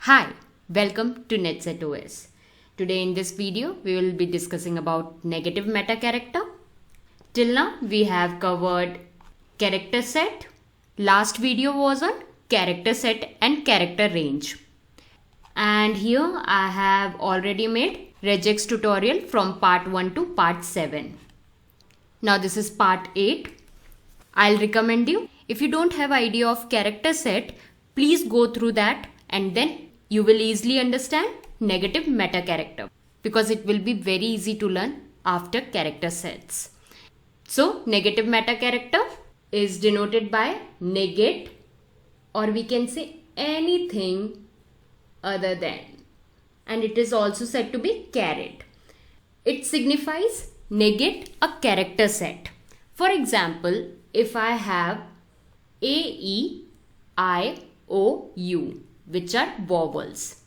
Hi, welcome to NetsetOS. Today in this video, we will be discussing about negative metacharacter. Till now, we have covered character set. Last video was on character set and character range. And here I have already made Regex tutorial from part 1 to part 7. Now this is part 8. I'll recommend you, if you don't have idea of character set, please go through that and then you will easily understand negative metacharacter because it will be very easy to learn after character sets. So negative metacharacter is denoted by negate, or we can say anything other than, and it is also said to be carried. It signifies negate a character set. For example, if I have A, E, I, O, U, which are vowels,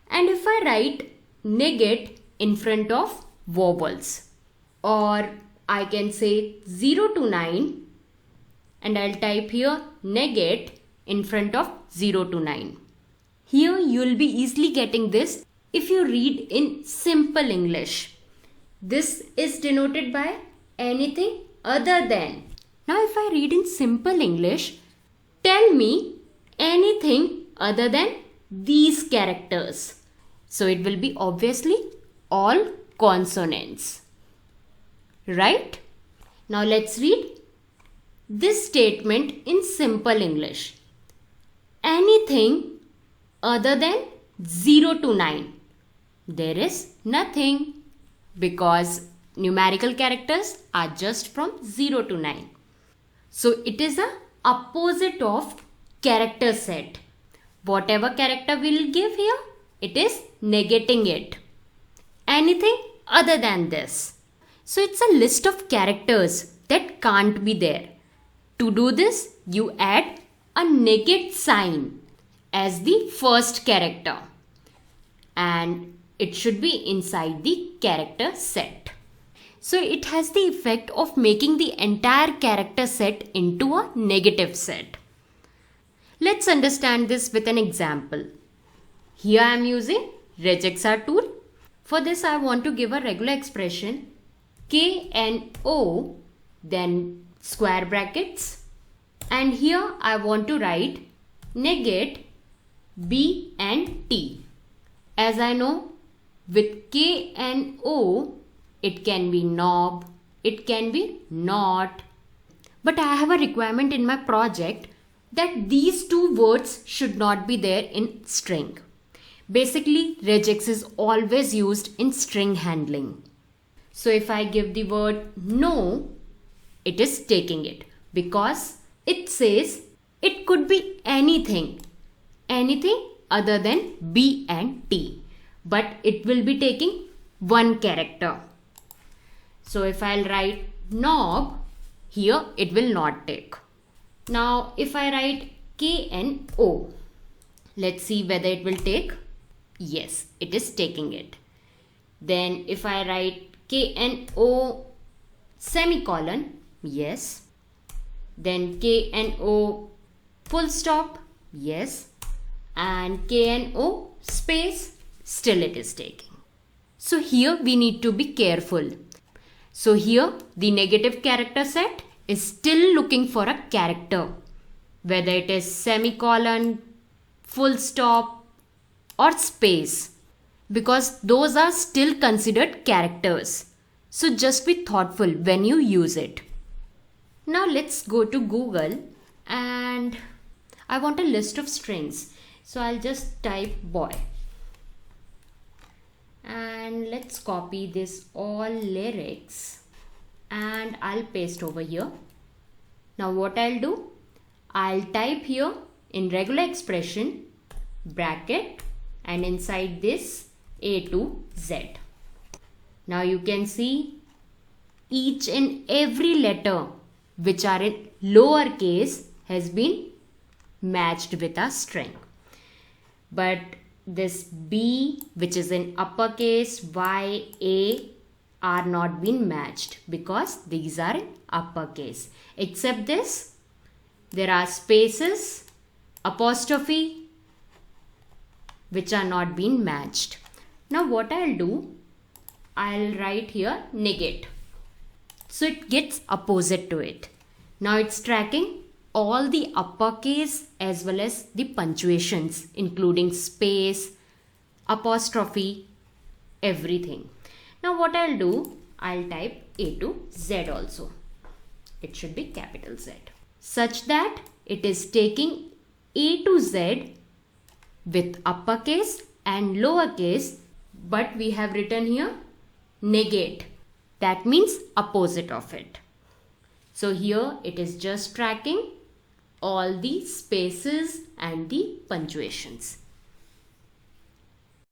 and if I write negate in front of vowels, or I can say 0 to 9 and I'll type here negate in front of 0 to 9. Here you will be easily getting this if you read in simple English. This is denoted by anything other than. Now if I read in simple English, tell me anything other than these characters. So it will be obviously all consonants. Right? Now let's read this statement in simple English. Anything other than 0 to 9. There is nothing because numerical characters are just from 0 to 9. So it is a opposite of character set. Whatever character we will give here, it is negating it. Anything other than this. So it's a list of characters that can't be there. To do this, you add a negate sign as the first character, and it should be inside the character set. So it has the effect of making the entire character set into a negative set. Let's understand this with an example. Here I am using Regex tool. For this I want to give a regular expression K and O, then square brackets, and here I want to write negate B and T. As I know, with K and O, it can be knob, it can be not. But I have a requirement in my project that these two words should not be there in string. Basically, Regex is always used in string handling. So if I give the word no, it is taking it because it says it could be anything other than B and T, but it will be taking one character. So if I'll write knob, here it will not take. Now if I write K and O, let's see whether it will take. Yes, it is taking it. Then if I write K and O semicolon, yes. Then K and O full stop, yes. And K and O space, still it is taking. So here we need to be careful. So here the negative character set is still looking for a character, whether it is semicolon, full stop or space, because those are still considered characters. So just be thoughtful when you use it. Now let's go to Google and I want a list of strings. So I'll just type boy. And let's copy this all lyrics and I'll paste over here. Now what I'll do, I'll type here in regular expression bracket and inside this A to Z. Now you can see each and every letter which are in lower case has been matched with a string. But this B, which is in uppercase, Y, A are not been matched because these are in uppercase. Except this, there are spaces, apostrophe, which are not being matched. Now what I'll do, I'll write here negate. So it gets opposite to it. Now it's tracking all the uppercase as well as the punctuations, including space, apostrophe, everything. Now what I'll do, I'll type A to Z also. It should be capital Z, such that it is taking A to Z with uppercase and lowercase, but we have written here negate. That means opposite of it. So here it is just tracking all the spaces and the punctuations.